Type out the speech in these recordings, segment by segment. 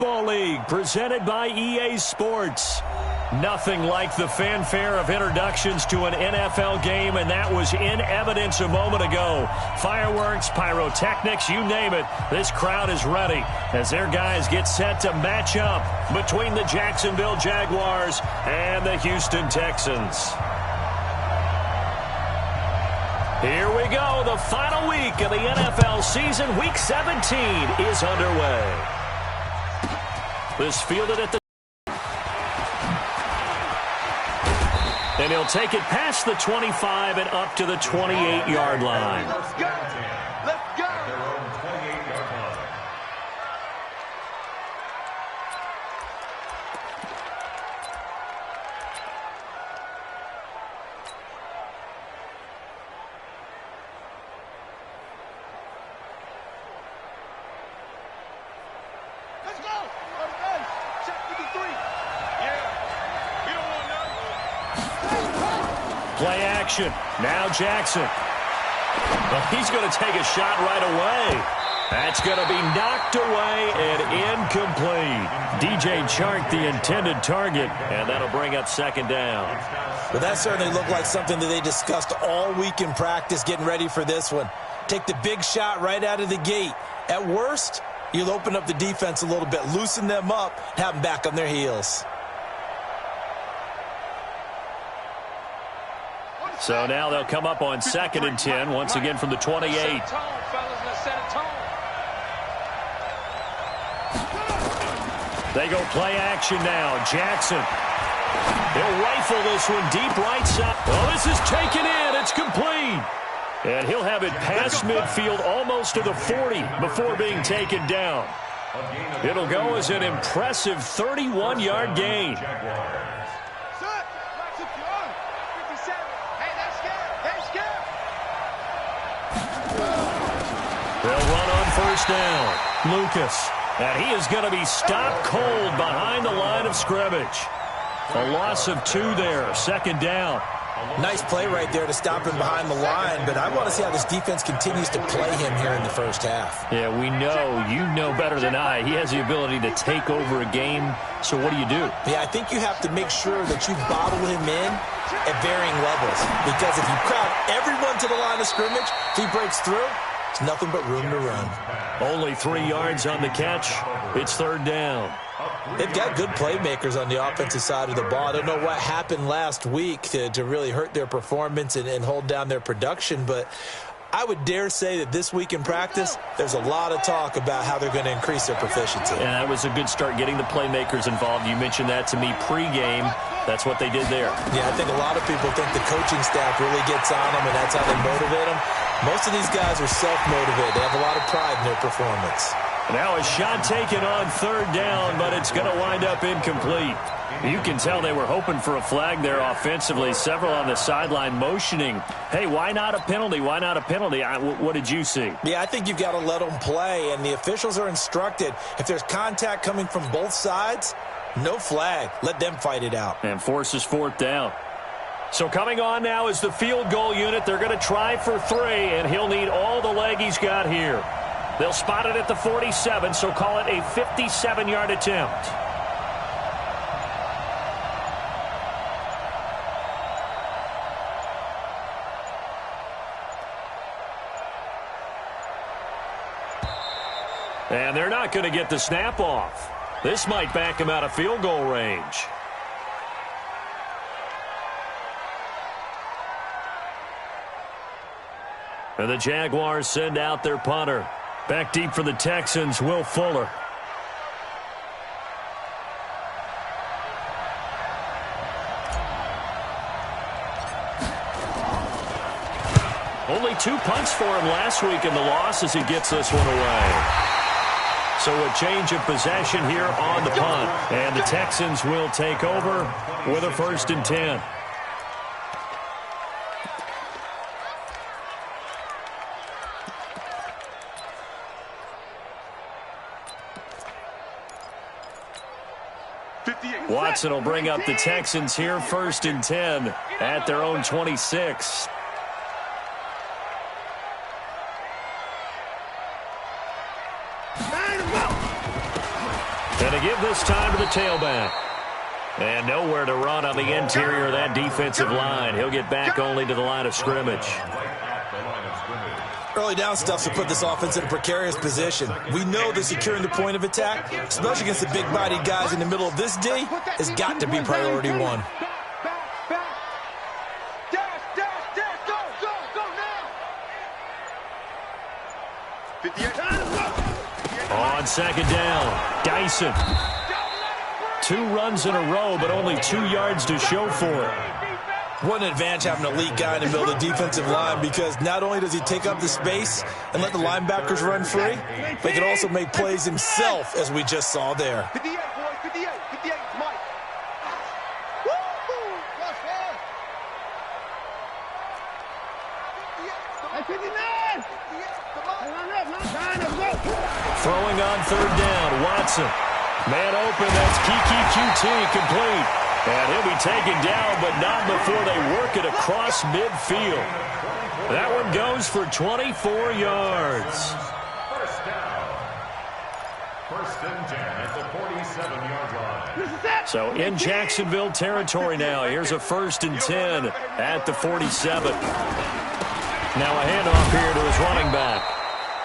Football League, presented by EA Sports. Nothing like the fanfare of introductions to an NFL game, and that was in evidence a moment ago. Fireworks, pyrotechnics, you name it. This crowd is ready as their guys get set to match up between the Jacksonville Jaguars and the Houston Texans. Here we go. The final week of the NFL season. Week 17 is underway. This fielded at the... And he'll take it past the 25 and up to the 28-yard line. Let's go. Let's go. At their own 28-yard line. Let's go. Check 53. Yeah. We don't want none. Play action. Now Jackson. Well, he's going to take a shot right away. That's going to be knocked away and incomplete. DJ Chark, the intended target, and that'll bring up second down. Well, that certainly looked like something that they discussed all week in practice, getting ready for this one. Take the big shot right out of the gate. At worst, you'll open up the defense a little bit, loosen them up, have them back on their heels. So now they'll come up on 2nd and 10, once again from the 28. They go play action now. Jackson. He'll rifle this one deep right side. Well, this is taken in. It's complete. And he'll have it past midfield almost to the 40 before being taken down. It'll go as an impressive 31-yard gain. They'll run on first down. Lucas. And he is going to be stopped cold behind the line of scrimmage. A loss of 2 there. 2nd down. Nice play right there to stop him behind the line, but I want to see how this defense continues to play him here in the first half. Yeah, we know. You know better than I. He has the ability to take over a game. So what do you do? Yeah, I think you have to make sure that you bottle him in at varying levels, because if you crowd everyone to the line of scrimmage, if he breaks through, it's nothing but room to run. Only 3 yards on the catch. It's 3rd down. They've got good playmakers on the offensive side of the ball. I don't know what happened last week to really hurt their performance and hold down their production, but I would dare say that this week in practice, there's a lot of talk about how they're going to increase their proficiency. And that was a good start, getting the playmakers involved. You mentioned that to me pregame. That's what they did there. Yeah, I think a lot of people think the coaching staff really gets on them, and that's how they motivate them. Most of these guys are self-motivated. They have a lot of pride in their performance. Now a shot taken on 3rd down, but it's going to wind up incomplete. You can tell they were hoping for a flag there offensively. Several on the sideline motioning, hey, why not a penalty? Why not a penalty? What did you see? Yeah, I think you've got to let them play, and the officials are instructed, if there's contact coming from both sides, no flag. Let them fight it out. And forces 4th down. So coming on now is the field goal unit. They're going to try for 3, and he'll need all the leg he's got here. They'll spot it at the 47, so call it a 57-yard attempt. And they're not going to get the snap off. This might back him out of field goal range. And the Jaguars send out their punter. Back deep for the Texans, Will Fuller. Only 2 punts for him last week in the loss as he gets this one away. So a change of possession here on the punt. And the Texans will take over with a 1st and 10. Watson will bring up the Texans here, 1st and 10 at their own 26. And give this time to the tailback. And nowhere to run on the interior of that defensive line. He'll get back only to the line of scrimmage. Early down stuff to put this offense in a precarious position. We know that securing the point of attack, especially against the big-bodied guys in the middle of this D, has got to be priority one. On second down, Dyson. 2 runs in a row, but only 2 yards to show for it. What an advantage having an elite guy in the middle of the defensive line, because not only does he take up the space and let the linebackers run free, but he can also make plays himself, as we just saw there. 58, boys, 58, 58, Mike. Woo! That's hard. 59! 58, come on. Throwing on third down, Watson. Man open, that's Kiki QT complete. And he'll be taken down, but not before they work it across midfield. That one goes for 24 yards. First down. First and 10 at the 47-yard line. So in Jacksonville territory now. Here's a 1st and 10 at the 47. Now a handoff here to his running back.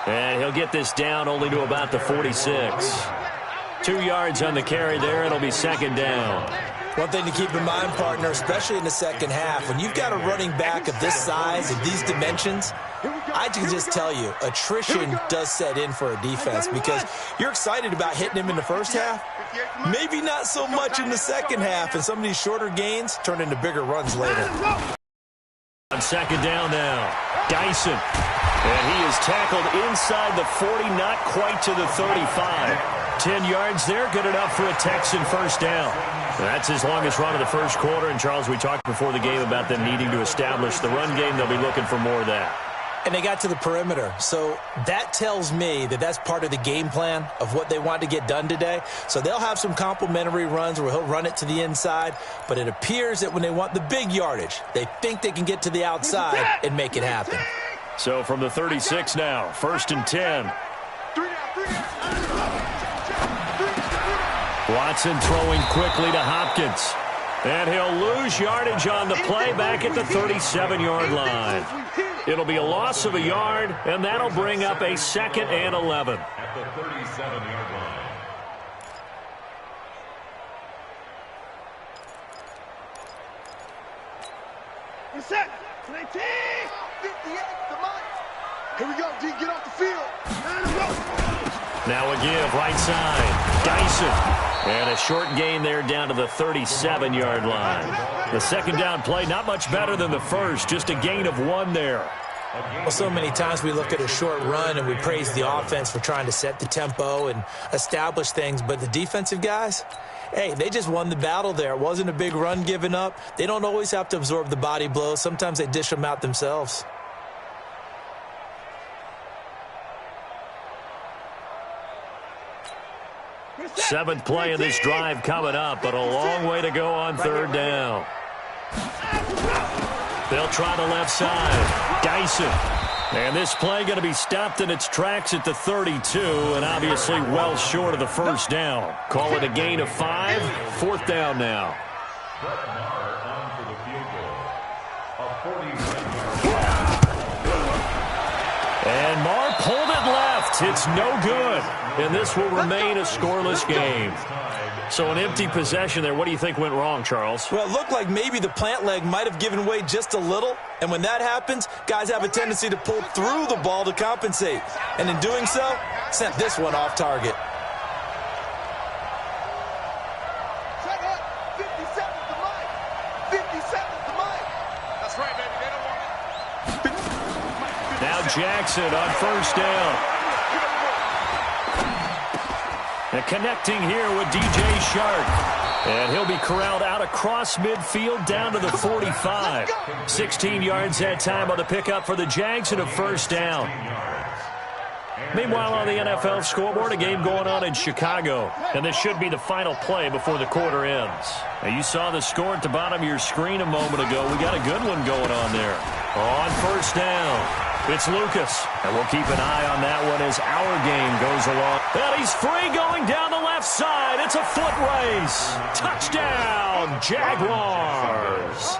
And he'll get this down only to about the 46. 2 yards on the carry there. It'll be second down. One thing to keep in mind, partner, especially in the second half, when you've got a running back of this size and these dimensions, I can just tell you, attrition does set in for a defense, because you're excited about hitting him in the first half, maybe not so much in the second half, and some of these shorter gains turn into bigger runs later. On second down now, Dyson. And he is tackled inside the 40, not quite to the 35. 10 yards there, good enough for a Texan first down. That's his longest run of the first quarter. And, Charles, we talked before the game about them needing to establish the run game. They'll be looking for more of that. And they got to the perimeter. So that tells me that that's part of the game plan of what they want to get done today. So they'll have some complimentary runs where he'll run it to the inside. But it appears that when they want the big yardage, they think they can get to the outside and make it happen. So from the 36 now, 1st and 10. Watson throwing quickly to Hopkins. And he'll lose yardage on the play back at the 37-yard line. It'll be a loss of a yard, and that'll bring up a 2nd and 11. At the 37-yard line. It's set. 19. 58, come on. Here we go, D. Get off the field. Now a give, right side. Dyson. And a short gain there down to the 37-yard line. The second down play, not much better than the first, just a gain of 1 there. Well, so many times we look at a short run and we praise the offense for trying to set the tempo and establish things, but the defensive guys, hey, they just won the battle there. It wasn't a big run given up. They don't always have to absorb the body blows. Sometimes they dish them out themselves. Seventh play of this drive coming up, but a long way to go on third down. They'll try the left side. Dyson. And this play going to be stopped in its tracks at the 32, and obviously well short of the first down. Call it a gain of 5. 4th down now. Brett Maher on for the field goal. A 41-yard. And Maher pulled it left. It's no good. And this will remain a scoreless game. So an empty possession there. What do you think went wrong, Charles? Well, it looked like maybe the plant leg might have given way just a little. And when that happens, guys have a tendency to pull through the ball to compensate. And in doing so, sent this one off target. Check up. 57 to Mike. 57 to Mike. That's right, baby. They don't want it. Now Jackson on first down. And connecting here with DJ Shark. And he'll be corralled out across midfield down to the 45. 16 yards that time on the pickup for the Jags and a first down. Meanwhile, on the NFL scoreboard, a game going on in Chicago. And this should be the final play before the quarter ends. Now, you saw the score at the bottom of your screen a moment ago. We got a good one going on there. On first down. It's Lucas, and we'll keep an eye on that one as our game goes along. And he's free going down the left. left side. It's a foot race. Touchdown, Jaguars.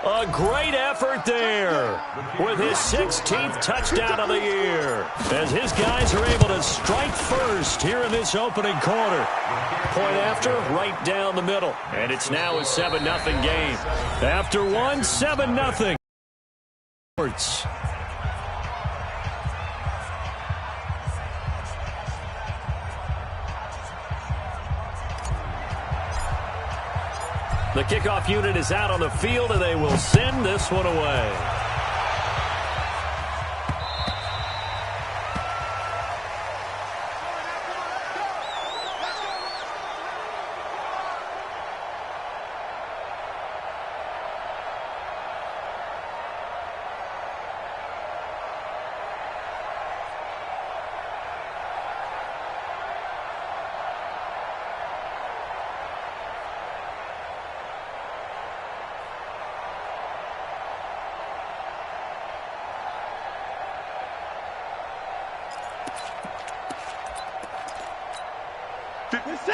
A great effort there with his 16th touchdown of the year as his guys are able to strike first here in this opening quarter. Point after, right down the middle. And it's now a 7-0 game. After one, 7-0. The kickoff unit is out on the field, and they will send this one away.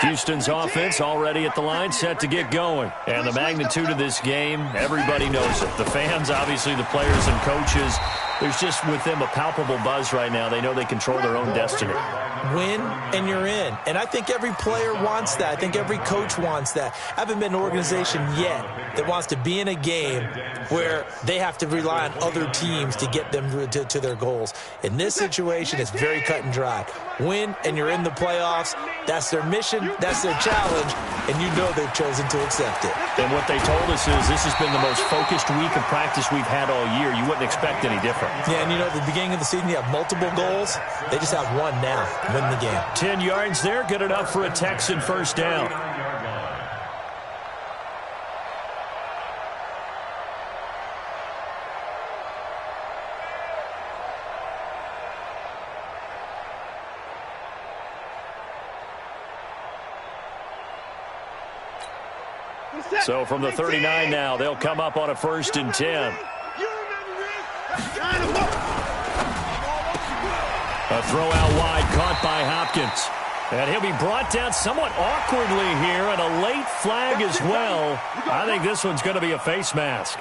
Houston's offense already at the line, set to get going. And the magnitude of this game, everybody knows it. The fans, obviously the players and coaches, there's just with them a palpable buzz right now. They know they control their own destiny. Win and you're in. And I think every player wants that. I think every coach wants that. I haven't been an organization yet that wants to be in a game where they have to rely on other teams to get them to their goals. In this situation, it's very cut and dry. Win and you're in the playoffs. That's their mission. That's their challenge. And you know they've chosen to accept it. And what they told us is this has been the most focused week of practice we've had all year. You wouldn't expect any different. Yeah, and you know, at the beginning of the season, you have multiple goals. They just have one now. Win the game. 10 yards there, good enough for a Texan first down. So from the 39 now, they'll come up on a 1st and 10. A throw out wide, caught by Hopkins. And he'll be brought down somewhat awkwardly here, and a late flag as well. I think this one's going to be a face mask.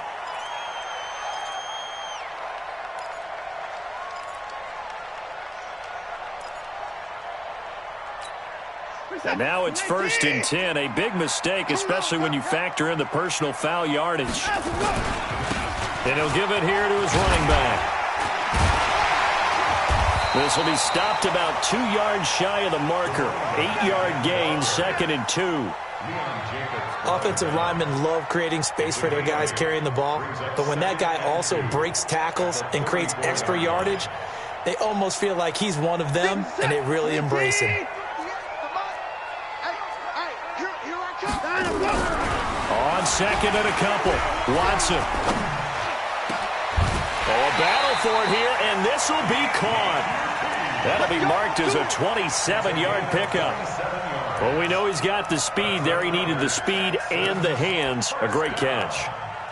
And now it's 1st and 10. A big mistake, especially when you factor in the personal foul yardage. And he'll give it here to his running back. This will be stopped about 2 yards shy of the marker. 8-yard gain, 2nd and 2. Offensive linemen love creating space for their guys carrying the ball. But when that guy also breaks tackles and creates extra yardage, they almost feel like he's one of them, and they really embrace him. On 2nd and a couple, Watson. Oh, a battle for it here, and this will be caught. That'll be marked as a 27-yard pickup. Well, we know he's got the speed there. He needed the speed and the hands. A great catch.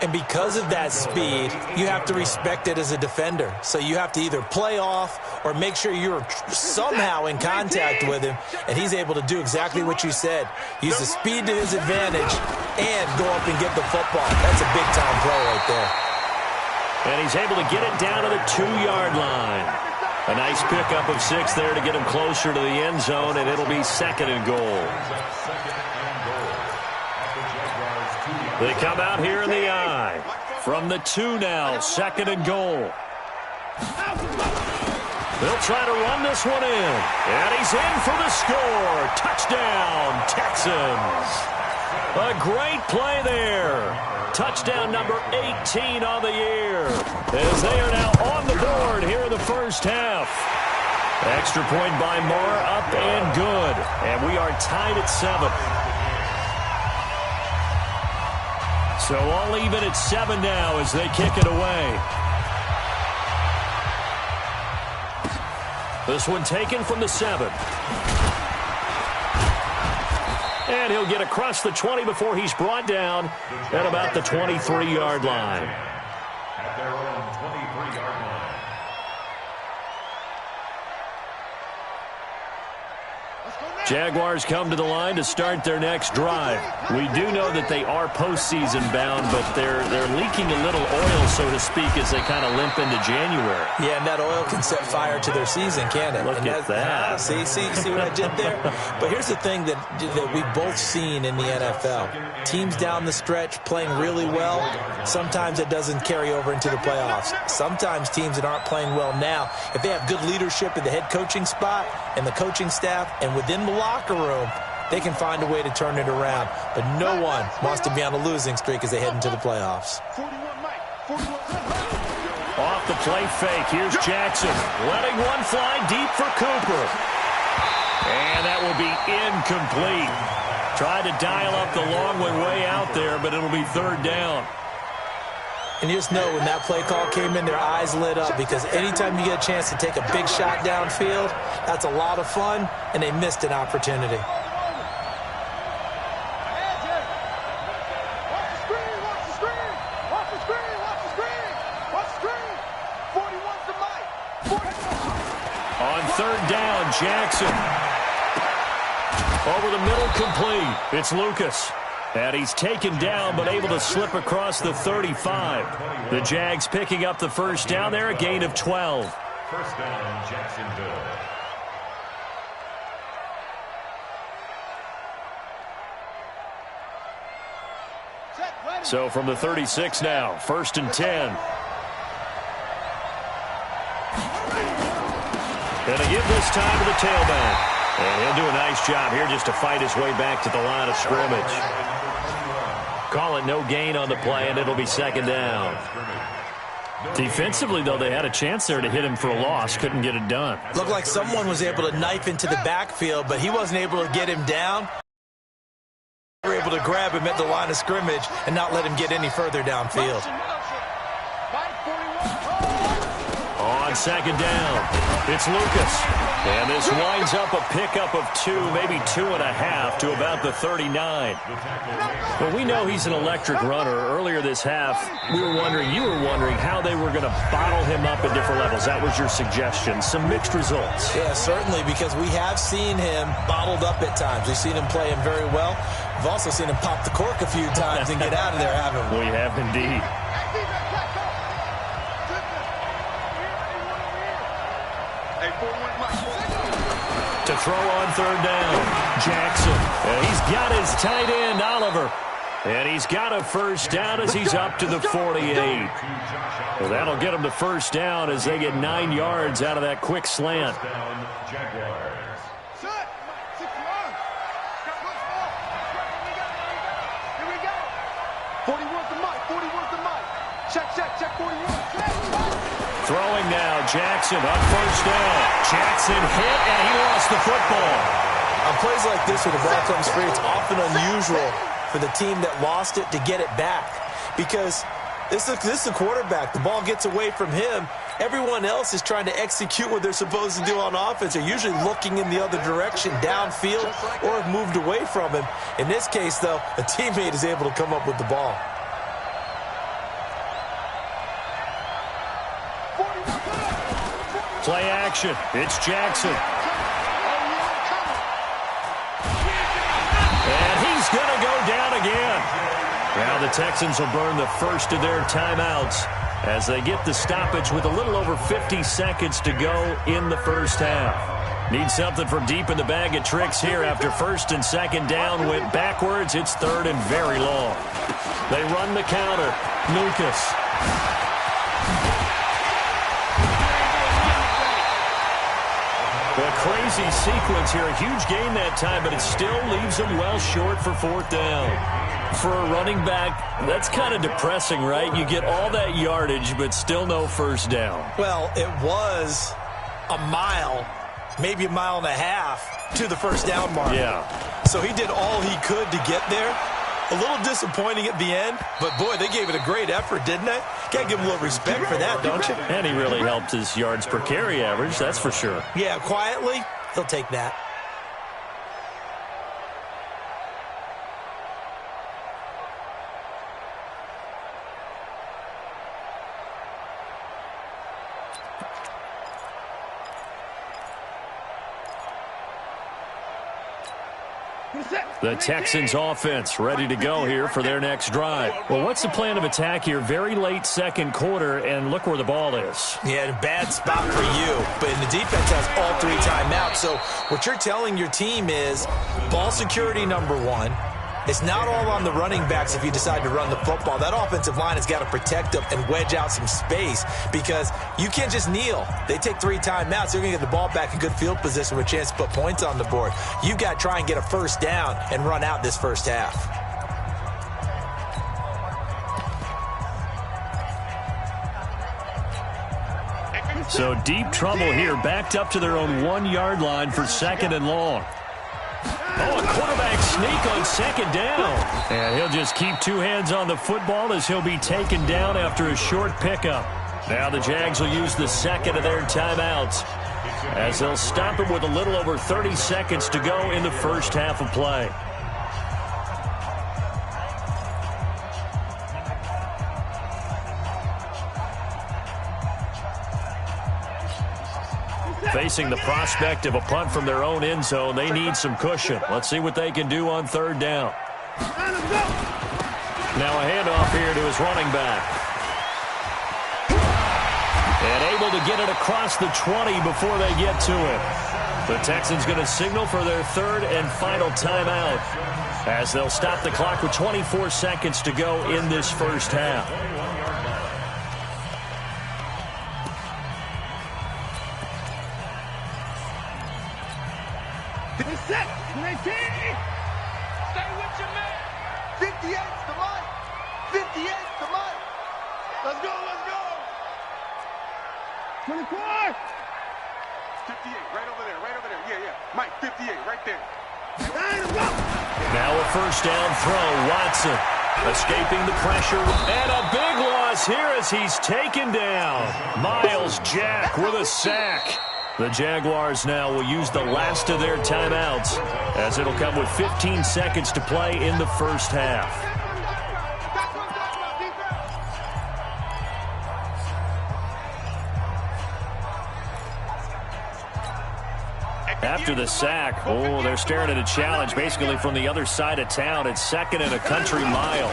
And because of that speed, you have to respect it as a defender. So you have to either play off or make sure you're somehow in contact with him, and he's able to do exactly what you said. Use the speed to his advantage and go up and get the football. That's a big-time play right there. And he's able to get it down to the 2-yard line. A nice pickup of 6 there to get him closer to the end zone, and it'll be 2nd and goal. They come out here in the I. From the 2 now, 2nd and goal. They'll try to run this one in. And he's in for the score. Touchdown, Texans. A great play there. Touchdown number 18 on the year. As they are now on the board here in the first half. Extra point by Moore, up and good. And we are tied at 7. So all even at 7 now as they kick it away. This one taken from the 7. And he'll get across the 20 before he's brought down at about the 23-yard line. At their own 23-yard line. Jaguars come to the line to start their next drive. We do know that they are postseason bound, but they're leaking a little oil, so to speak, as they kind of limp into January. Yeah, and that oil can set fire to their season, can't it? Look at that. See what I did there? But here's the thing that we've both seen in the NFL. Teams down the stretch playing really well, sometimes it doesn't carry over into the playoffs. Sometimes teams that aren't playing well now, if they have good leadership in the head coaching spot and the coaching staff and within the locker room, they can find a way to turn it around. But no one wants to be on a losing streak as they head into the playoffs. Off the play fake, here's Jackson. Letting one fly deep for Cooper. And that will be incomplete. Tried to dial up the long one way out there, but it'll be third down. And you just know when that play call came in, their eyes lit up, because anytime you get a chance to take a big shot downfield, that's a lot of fun, and they missed an opportunity. On third down, Jackson. Over the middle, complete. It's Lucas. And he's taken down, but able to slip across the 35. The Jags picking up the first down there, a gain of 12. First down, Jacksonville. So from the 36 now, first and 10. And a give this time to the tailback. And he'll do a nice job here just to fight his way back to the line of scrimmage. Call it no gain on the play, and it'll be second down. Defensively, though, they had a chance there to hit him for a loss. Couldn't get it done. Looked like someone was able to knife into the backfield, but he wasn't able to get him down. They were able to grab him at the line of scrimmage and not let him get any further downfield. On second down, it's Lucas. And this winds up a pickup of 2, maybe 2.5 to about the 39. Well, we know he's an electric runner. Earlier this half, you were wondering how they were going to bottle him up at different levels. That was your suggestion. Some mixed results. Yeah, certainly, because we have seen him bottled up at times. We've seen him playing very well. We've also seen him pop the cork a few times and get out of there, haven't we? We have indeed. To throw on third down, Jackson. And he's got his tight end, Oliver. And he's got a first down as he's up to the 48. Well, that'll get him to first down as they get 9 yards out of that quick slant. Throwing now, Jackson on first down. Jackson hit, and he lost the football. On plays like this where the ball comes free, it's often unusual for the team that lost it to get it back, because this is a quarterback. The ball gets away from him. Everyone else is trying to execute what they're supposed to do on offense. They're usually looking in the other direction, downfield, or have moved away from him. In this case, though, a teammate is able to come up with the ball. Play action. It's Jackson. And he's going to go down again. Now the Texans will burn the first of their timeouts as they get the stoppage with a little over 50 seconds to go in the first half. Need something from deep in the bag of tricks here after first and second down went backwards. It's third and very long. They run the counter. Lucas. A crazy sequence here. A huge gain that time, but it still leaves them well short for fourth down. For a running back, that's kind of depressing, right? You get all that yardage, but still no first down. Well, it was a mile, maybe a mile and a half to the first down mark. Yeah. So he did all he could to get there. A little disappointing at the end, but boy, they gave it a great effort, didn't they? Got to give him a little respect for that, don't you? And he really helped his yards per carry average, that's for sure. Yeah, quietly, he'll take that. The Texans offense ready to go here for their next drive. Well, what's the plan of attack here? Very late second quarter, and look where the ball is. Yeah, a bad spot for you, but the defense has all 3 timeouts. So what you're telling your team is ball security number 1. It's not all on the running backs if you decide to run the football. That offensive line has got to protect them and wedge out some space because you can't just kneel. They take 3 timeouts. They're going to get the ball back in good field position with a chance to put points on the board. You've got to try and get a first down and run out this first half. So deep trouble here, backed up to their own 1-yard line for 2nd and long. Oh, a quarterback sneak on 2nd down. And he'll just keep 2 hands on the football as he'll be taken down after a short pickup. Now the Jags will use the 2nd of their timeouts as they'll stop him with a little over 30 seconds to go in the first half of play. Facing the prospect of a punt from their own end zone, they need some cushion. Let's see what they can do on 3rd down. Now a handoff here to his running back. And able to get it across the 20 before they get to it. The Texans going to signal for their 3rd and final timeout as they'll stop the clock with 24 seconds to go in this first half. Stay with your man. 58's the mic. 58's the mic. Let's go, let's go. 24. 58, right over there, right over there. Yeah, yeah. Mike, 58, right there. Now a first down throw. Watson escaping the pressure. And a big loss here as he's taken down. Miles Jack with a sack. The Jaguars now will use the last of their timeouts as it'll come with 15 seconds to play in the first half. After the sack, oh, they're staring at a challenge basically from the other side of town. It's 2nd and a country mile.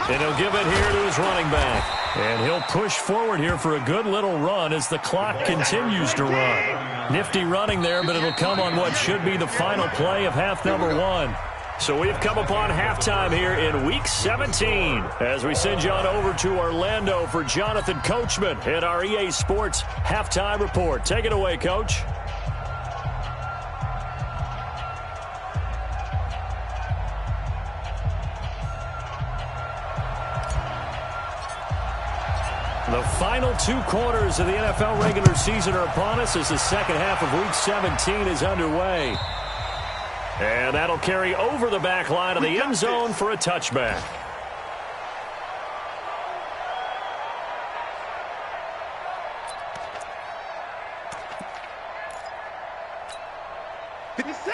And he'll give it here to his running back. And he'll push forward here for a good little run as the clock continues to run. Nifty running there, but it'll come on what should be the final play of half number 1. So we've come upon halftime here in Week 17 as we send you on over to Orlando for Jonathan Coachman at our EA Sports Halftime Report. Take it away, Coach. The final 2 quarters of the NFL regular season are upon us as the second half of Week 17 is underway. And that'll carry over the back line of the end zone for a touchback.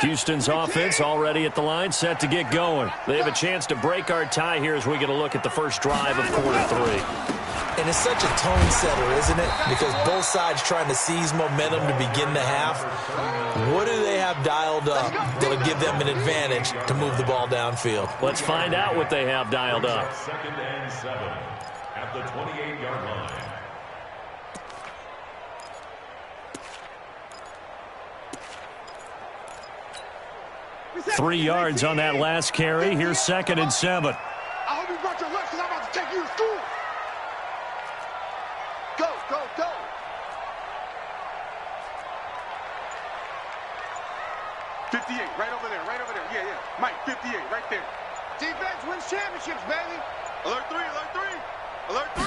Houston's offense already at the line, set to get going. They have a chance to break our tie here as we get a look at the first drive of quarter 3. And it's such a tone setter, isn't it? Because both sides trying to seize momentum to begin the half. What do they have dialed up that'll give them an advantage to move the ball downfield? Let's find out what they have dialed up. 2nd and 7 at the 28-yard line. Three yards on that last carry. Here's 2nd and 7. I hope you brought your lunch because I'm about to take you to school. Go, go, go. Right over there, right over there. Yeah, yeah. Mike, 58, right there. Defense wins championships, baby. Alert 3, alert 3. Alert 3.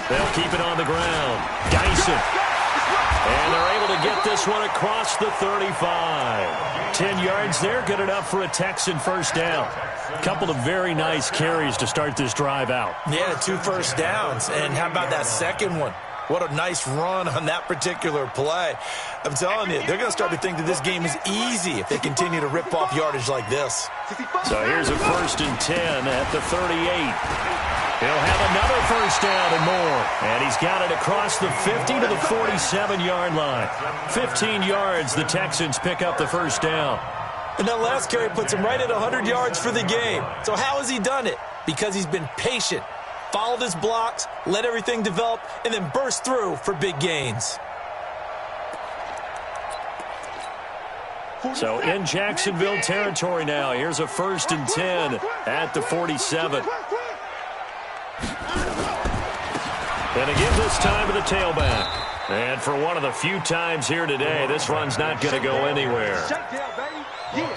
They'll keep it on the ground. Dyson. And they're able to get this one across the 35. 10 yards there, good enough for a Texan first down. A couple of very nice carries to start this drive out. Yeah, 2 first downs. And how about that second one? What a nice run on that particular play. I'm telling you, they're going to start to think that this game is easy if they continue to rip off yardage like this. So here's a 1st and 10 at the 38. He'll have another first down and more. And he's got it across the 50 to the 47-yard line. 15 yards, the Texans pick up the first down. And that last carry puts him right at 100 yards for the game. So how has he done it? Because he's been patient, followed his blocks, let everything develop, and then burst through for big gains. So in Jacksonville territory now. Here's a 1st and 10 at the 47. And again this time to the tailback. And for one of the few times here today, this run's not going to go anywhere.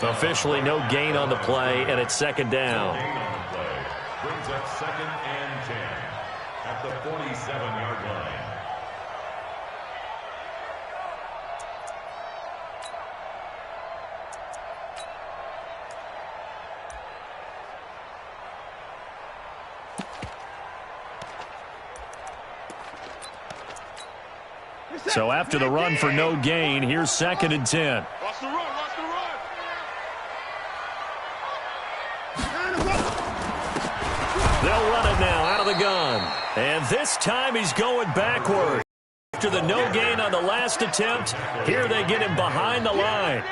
Officially no gain on the play, and it's 2nd down. Brings up 2nd and 10 at the 47-yard line. So after the run for no gain, here's 2nd and 10. Watch the run, watch the run. They'll run it now out of the gun. And this time he's going backward. After the no gain on the last attempt, here they get him behind the line.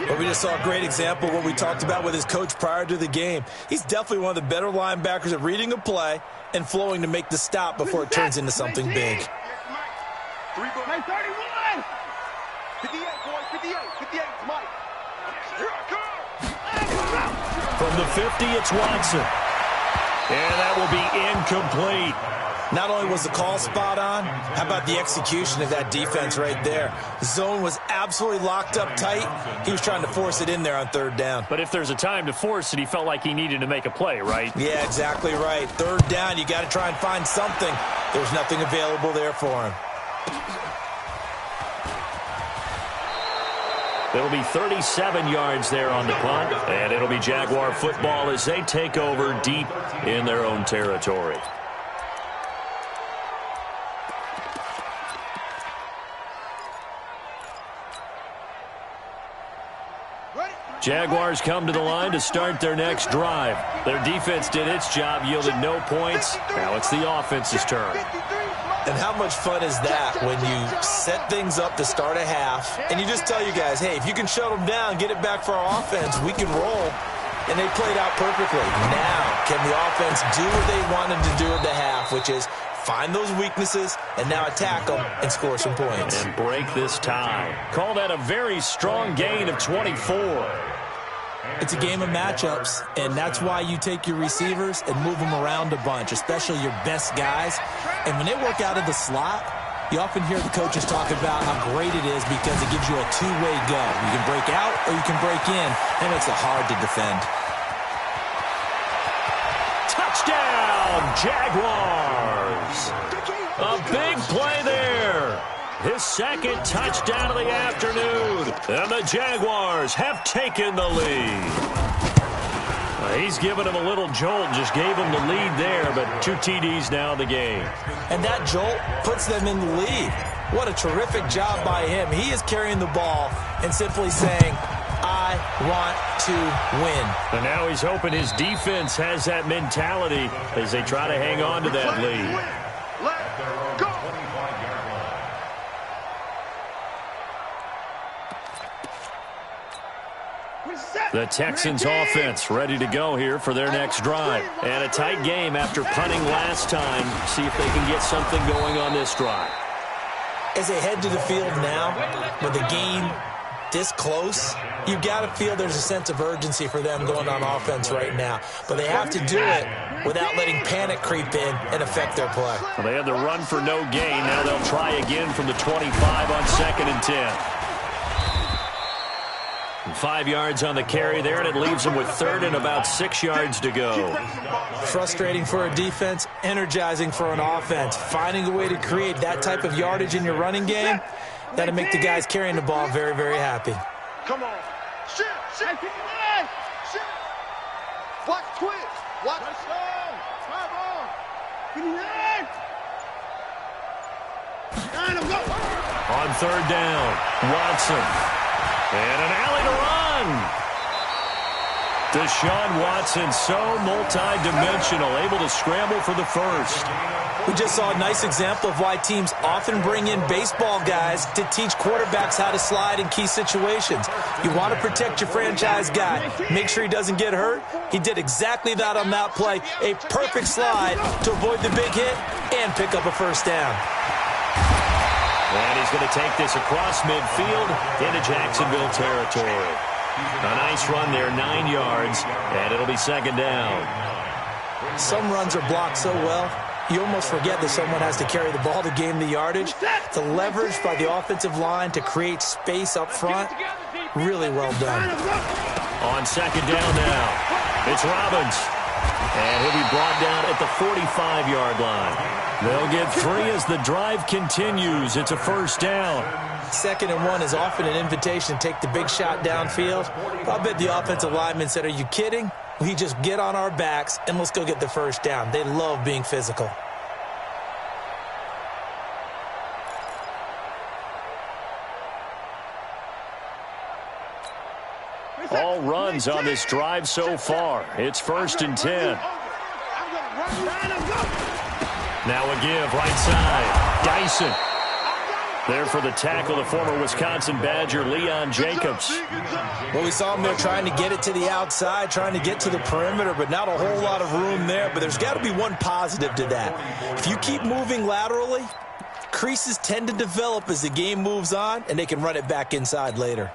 But we just saw a great example of what we talked about with his coach prior to the game. He's definitely one of the better linebackers at reading a play and flowing to make the stop before it turns into something big. 31. 58, boys, 58, 58, Mike. Here I come. From the 50, it's Watson. And that will be incomplete. Not only was the call spot on, how about the execution of that defense right there? The zone was absolutely locked up tight. He was trying to force it in there on 3rd down. But if there's a time to force it, he felt like he needed to make a play, right? Yeah, exactly right. 3rd down, you got to try and find something. There's nothing available there for him. It'll be 37 yards there on the punt, and it'll be Jaguar football as they take over deep in their own territory. Jaguars come to the line to start their next drive. Their defense did its job, yielded no points. Now it's the offense's turn. And how much fun is that when you set things up to start a half and you just tell you guys, hey, if you can shut them down, get it back for our offense, we can roll. And they played out perfectly. Now, can the offense do what they wanted to do at the half, which is find those weaknesses and now attack them and score some points. And break this tie. Call that a very strong gain of 24. It's a game of matchups, and that's why you take your receivers and move them around a bunch, especially your best guys. And when they work out of the slot, you often hear the coaches talk about how great it is because it gives you a two-way go. You can break out or you can break in. That makes it hard to defend. Touchdown, Jaguars! A big play there. His 2nd touchdown of the afternoon. And the Jaguars have taken the lead. He's given him a little jolt, just gave him the lead there, but 2 TDs now in the game. And that jolt puts them in the lead. What a terrific job by him. He is carrying the ball and simply saying, I want to win. And now he's hoping his defense has that mentality as they try to hang on to that lead. Let's go. The Texans offense ready to go here for their next drive. And a tight game after punting last time. See if they can get something going on this drive. As they head to the field now, with the game this close, you've got to feel there's a sense of urgency for them going on offense right now. But they have to do it without letting panic creep in and affect their play. Well, they had the run for no gain. Now they'll try again from the 25 on 2nd and 10. 5 yards on the carry there, and it leaves them with 3rd and about 6 yards to go. Frustrating for a defense, energizing for an offense. Finding a way to create that type of yardage in your running game, that'll make the guys carrying the ball very, very happy. Come on. Shit. Watch twist. Watch. On 3rd down, Watson. And an alley to run. Deshaun Watson, so multi-dimensional, able to scramble for the first. We just saw a nice example of why teams often bring in baseball guys to teach quarterbacks how to slide in key situations. You want to protect your franchise guy. Make sure he doesn't get hurt. He did exactly that on that play. A perfect slide to avoid the big hit and pick up a first down. And he's going to take this across midfield into Jacksonville territory. A nice run there, 9 yards, and it'll be second down. Some runs are blocked so well, you almost forget that someone has to carry the ball to gain the yardage. The leverage by the offensive line to create space up front, really well done. On second down now, it's Robbins. And he'll be brought down at the 45-yard line. They'll get 3 as the drive continues. It's a first down. 2nd and 1 is often an invitation to take the big shot downfield. I bet the offensive lineman said, "Are you kidding? We just get on our backs and let's go get the first down." They love being physical. All runs on this drive so far. It's 1st and 10. Now a give, right side. Dyson. There for the tackle, the former Wisconsin Badger, Leon Jacobs. Well, we saw him there trying to get it to the outside, trying to get to the perimeter, but not a whole lot of room there. But there's got to be one positive to that. If you keep moving laterally, creases tend to develop as the game moves on, and they can run it back inside later.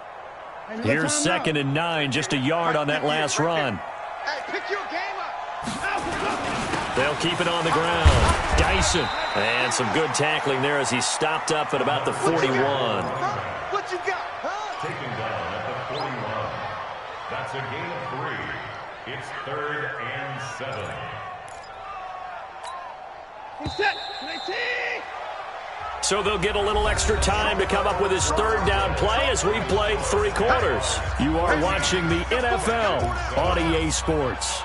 Here's 2nd and 9, just a yard on that last run. They'll keep it on the ground. Dyson. And some good tackling there as he stopped up at about the 41. What you got? Taken down at the 41. That's a gain of 3. It's 3rd and 7. So they'll get a little extra time to come up with his 3rd down play as we played 3 quarters. You are watching the NFL on EA Sports.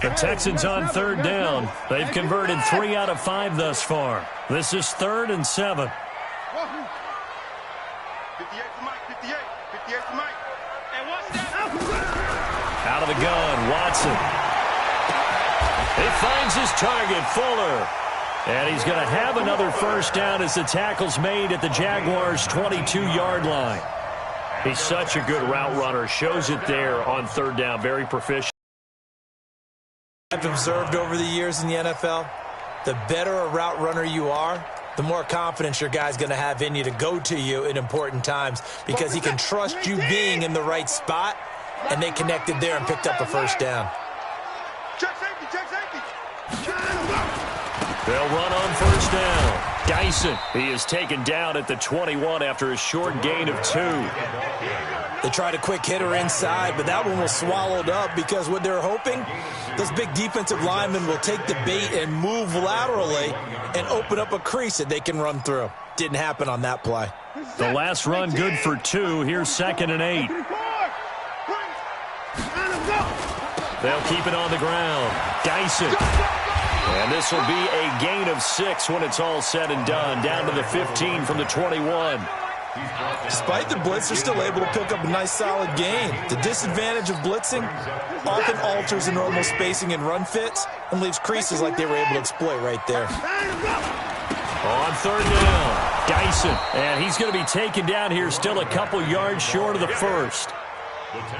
The Texans on 3rd down. They've converted 3 out of 5 thus far. This is 3rd and 7. 58 to Mike, 58 to Mike. And watch that. Out of the gun, Watson. He finds his target, Fuller. And he's going to have another first down as the tackle's made at the Jaguars' 22-yard line. He's such a good route runner. Shows it there on 3rd down. Very proficient. I've observed over the years in the NFL, the better a route runner you are, the more confidence your guy's going to have in you to go to you in important times because he can trust you being in the right spot, and they connected there and picked up a first down. Check safety, check safety. They'll run on first down. Dyson, he is taken down at the 21 after a short gain of 2. They tried a quick hitter inside, but that one was swallowed up because what they're hoping, those big defensive linemen will take the bait and move laterally and open up a crease that they can run through. Didn't happen on that play. The last run good for 2. Here's 2nd and 8. They'll keep it on the ground. Dyson. And this will be a gain of 6 when it's all said and done. Down to the 15 from the 21. Despite the blitz, they're still able to pick up a nice solid gain. The disadvantage of blitzing often alters the normal spacing and run fits and leaves creases like they were able to exploit right there. On 3rd down, Dyson. And he's going to be taken down here still a couple yards short of the first.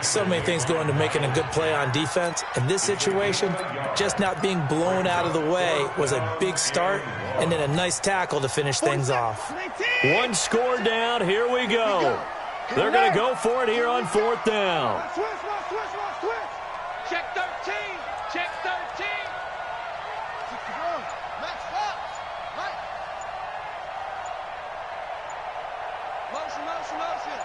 So many things go into making a good play on defense. In this situation, just not being blown out of the way was a big start and then a nice tackle to finish things off. 1 score down. Here we go. They're going to go for it here on 4th down. Check 13. Check 13. Max, stop. Mike. Motion, motion, motion.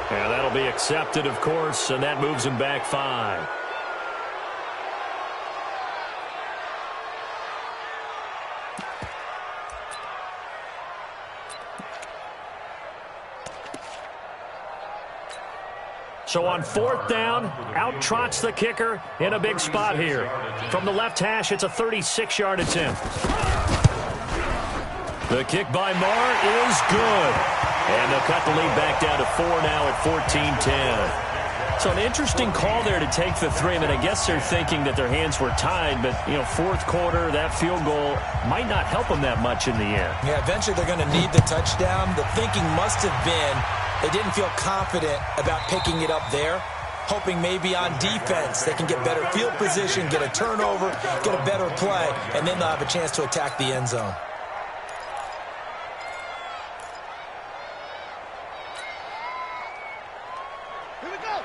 And that'll be accepted, of course, and that moves him back 5. So on 4th down, out trots the kicker in a big spot here. From the left hash, it's a 36-yard attempt. The kick by Marr is good. And they'll cut the lead back down to 4 now at 14-10. So an interesting call there to take the 3. I mean, I guess they're thinking that their hands were tied, but, you know, 4th quarter, that field goal might not help them that much in the end. Yeah, eventually they're going to need the touchdown. The thinking must have been they didn't feel confident about picking it up there, hoping maybe on defense they can get better field position, get a turnover, get a better play, and then they'll have a chance to attack the end zone.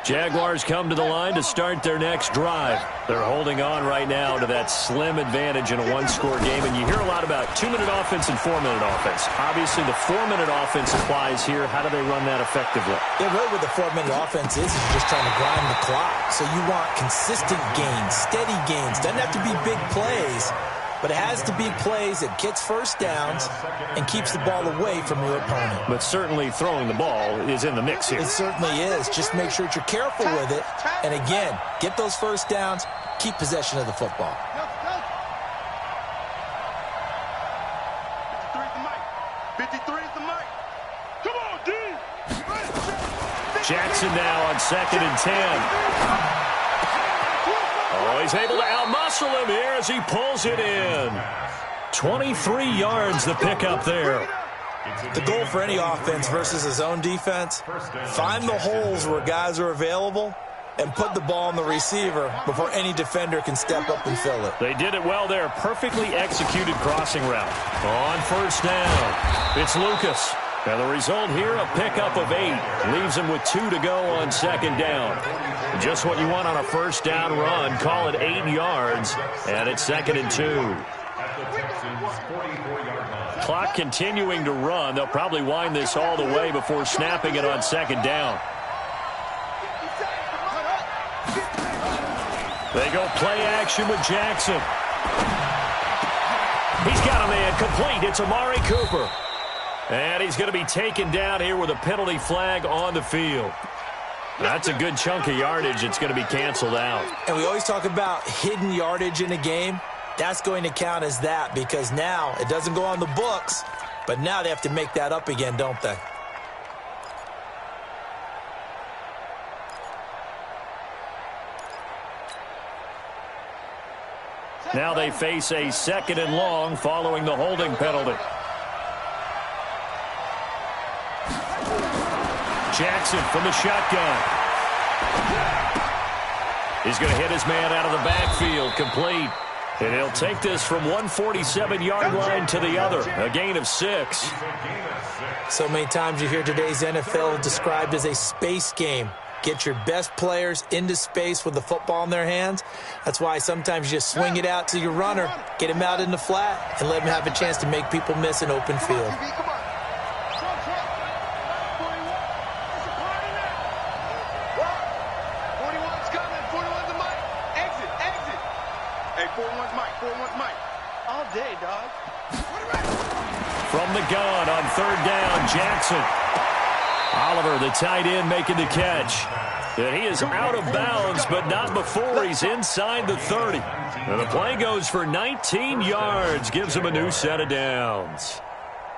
Jaguars come to the line to start their next drive. They're holding on right now to that slim advantage in a one-score game. And you hear a lot about 2-minute offense and 4-minute offense. Obviously, the 4-minute offense applies here. How do they run that effectively? Yeah, really what the 4-minute offense is just trying to grind the clock. So you want consistent gains, steady gains. Doesn't have to be big plays, but it has to be plays that gets first downs and keeps the ball away from your opponent. But certainly throwing the ball is in the mix here. It certainly is. Just make sure that you're careful with it. And again, get those first downs, keep possession of the football. 53 is the mic. Come on, D. Jackson now on 2nd and 10. Oh, he's able to outmuscle him here as he pulls it in. 23 yards the pickup there. The goal for any offense versus his own defense, find the holes where guys are available and put the ball on the receiver before any defender can step up and fill it. They did it well there. Perfectly executed crossing route. On 1st down, it's Lucas. And the result here, a pickup of 8. Leaves him with 2 to go on 2nd down. Just what you want on a 1st down run. Call it 8 yards. And it's 2nd and 2. Clock continuing to run. They'll probably wind this all the way before snapping it on 2nd down. They go play action with Jackson. He's got a man complete. It's Amari Cooper. And he's going to be taken down here with a penalty flag on the field. That's a good chunk of yardage. It's going to be canceled out. And we always talk about hidden yardage in a game. That's going to count as that because now it doesn't go on the books, but now they have to make that up again, don't they? Now they face a 2nd and long following the holding penalty. Jackson from the shotgun. He's going to hit his man out of the backfield, complete. And he'll take this from 147-yard line to the other, a gain of 6. So many times you hear today's NFL described as a space game. Get your best players into space with the football in their hands. That's why sometimes you just swing it out to your runner, get him out in the flat, and let him have a chance to make people miss an open field. From the gun on 3rd down, Jackson. Oliver, the tight end, making the catch. And he is out of bounds, but not before he's inside the 30. And the play goes for 19 yards, gives him a new set of downs.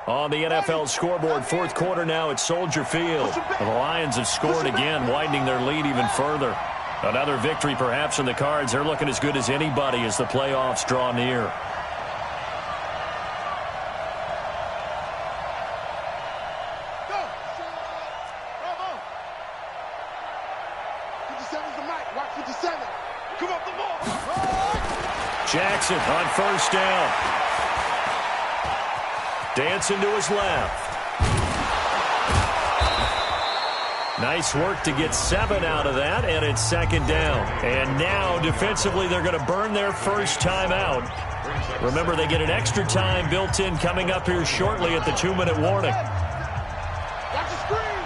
On the NFL scoreboard, 4th quarter now at Soldier Field. The Lions have scored again, widening their lead even further. Another victory perhaps in the cards. They're looking as good as anybody as the playoffs draw near. Jackson on 1st down. Dancing to his left. Nice work to get 7 out of that, and it's 2nd down. And now, defensively, they're going to burn their first timeout. Remember, they get an extra time built in coming up here shortly at the 2-minute warning. Watch the screen.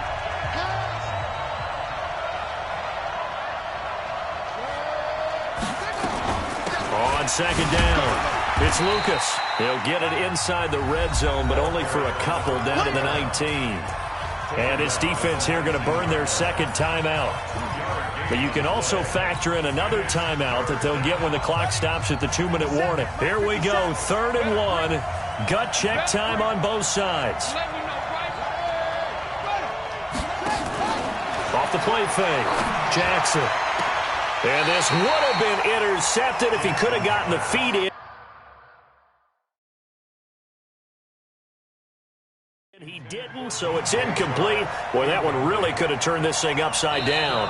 On 2nd down, it's Lucas. He'll get it inside the red zone, but only for a couple down to the 19. And his defense here going to burn their 2nd timeout. But you can also factor in another timeout that they'll get when the clock stops at the 2-minute warning. Here we go, 3rd and 1. Gut check time on both sides. Off the play fake, Jackson. And this would have been intercepted if he could have gotten the feet in. He didn't, so it's incomplete. Boy, that one really could have turned this thing upside down.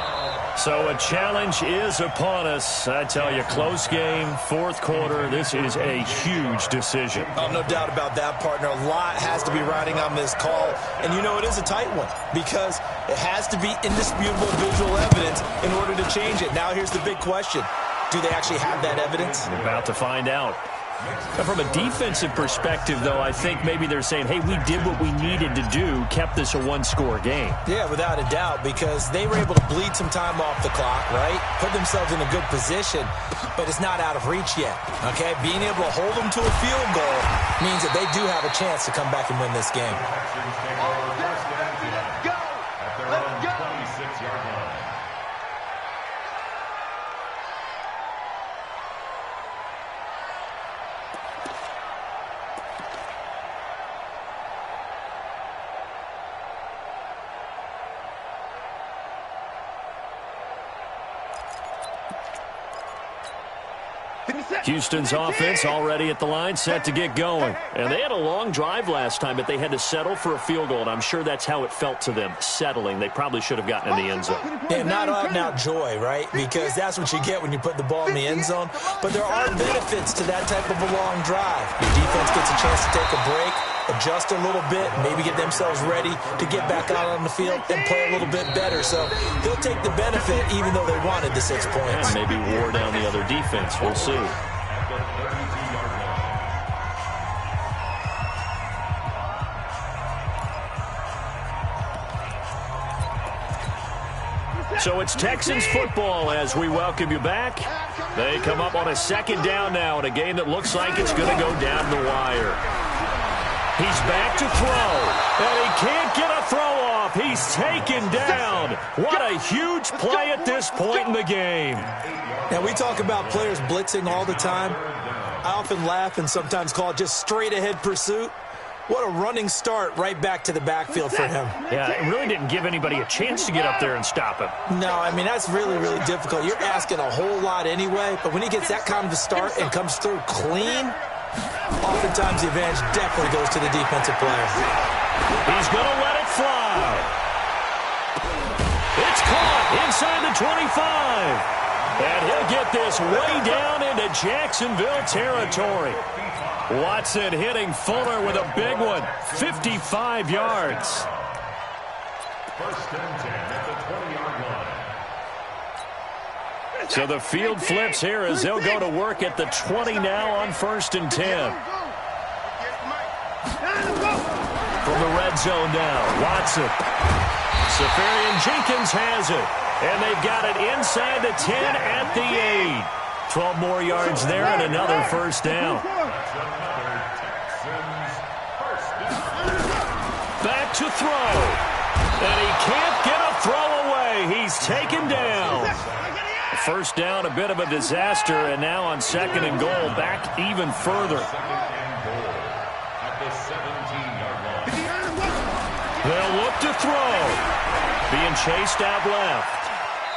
So a challenge is upon us. I tell you, close game, 4th quarter. This is a huge decision. Oh, no doubt about that, partner. A lot has to be riding on this call. And you know it is a tight one because it has to be indisputable visual evidence in order to change it. Now here's the big question. Do they actually have that evidence? We're about to find out. Now, from a defensive perspective, though, I think maybe they're saying, hey, we did what we needed to do, kept this a one-score game. Yeah, without a doubt, because they were able to bleed some time off the clock, right? Put themselves in a good position, but it's not out of reach yet, okay? Being able to hold them to a field goal means that they do have a chance to come back and win this game. Houston's offense already at the line, set to get going. And they had a long drive last time, but they had to settle for a field goal, and I'm sure that's how it felt to them, settling. They probably should have gotten in the end zone. Yeah, not out-and-out joy, right? Because that's what you get when you put the ball in the end zone. But there are benefits to that type of a long drive. Your defense gets a chance to take a break, adjust a little bit, maybe get themselves ready to get back out on the field and play a little bit better. So they'll take the benefit even though they wanted the 6 points. And maybe wore down the other defense. We'll see. So it's Texans football as we welcome you back. They come up on a 2nd down now in a game that looks like it's going to go down the wire. He's back to throw, and he can't get a throw off. He's taken down. What a huge play at this point in the game. Now, we talk about players blitzing all the time. I often laugh and sometimes call it just straight-ahead pursuit. What a running start right back to the backfield for him. Yeah, it really didn't give anybody a chance to get up there and stop him. No, I mean, that's really, really difficult. You're asking a whole lot anyway, but when he gets that kind of a start and comes through clean, oftentimes the advantage definitely goes to the defensive player. He's going to let it fly. It's caught inside the 25. And he'll get this way down into Jacksonville territory. Watson hitting Fuller with a big one. 55 yards. 1st and 10 at the 20-yard line. So the field flips here as they'll go to work at the 20 now on 1st and 10. From the red zone now, Watson. Safarian Jenkins has it. And they've got it inside the 10 at the 8. 12 more yards there and another 1st down. Back to throw. And he can't get a throw away. He's taken down. 1st down, a bit of a disaster. And now on 2nd and goal, back even further. They'll look to throw. Being chased out left.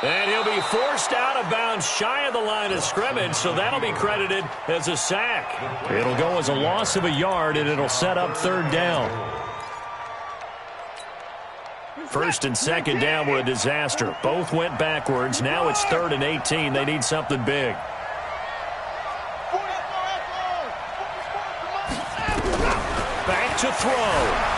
And he'll be forced out of bounds shy of the line of scrimmage, so that'll be credited as a sack. It'll go as a loss of a yard, and it'll set up 3rd down. 1st and 2nd down were a disaster. Both went backwards. Now it's 3rd and 18. They need something big. Back to throw.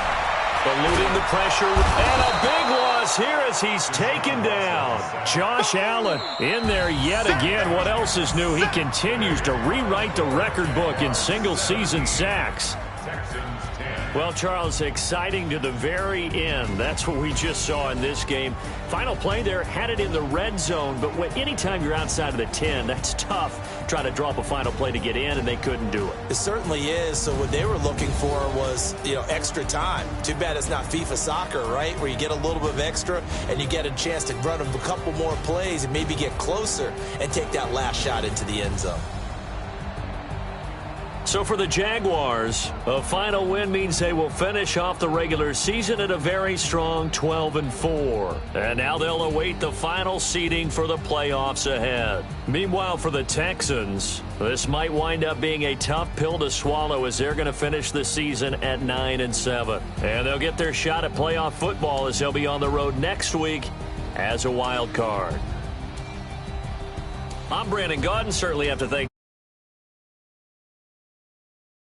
Eluding the pressure, and a big loss here as he's taken down. Josh Allen in there yet again. What else is new? He continues to rewrite the record book in single-season sacks. Texans 10. Well, Charles, exciting to the very end. That's what we just saw in this game. Final play there, had it in the red zone, but anytime you're outside of the 10, that's tough. Trying to draw up a final play to get in, and they couldn't do it. It certainly is. So what they were looking for was, extra time. Too bad it's not FIFA soccer, right, where you get a little bit of extra and you get a chance to run a couple more plays and maybe get closer and take that last shot into the end zone. So for the Jaguars, a final win means they will finish off the regular season at a very strong 12-4. And now they'll await the final seeding for the playoffs ahead. Meanwhile, for the Texans, this might wind up being a tough pill to swallow as they're going to finish the season at 9-7. And they'll get their shot at playoff football as they'll be on the road next week as a wild card. I'm Brandon Gaudin. Certainly have to thank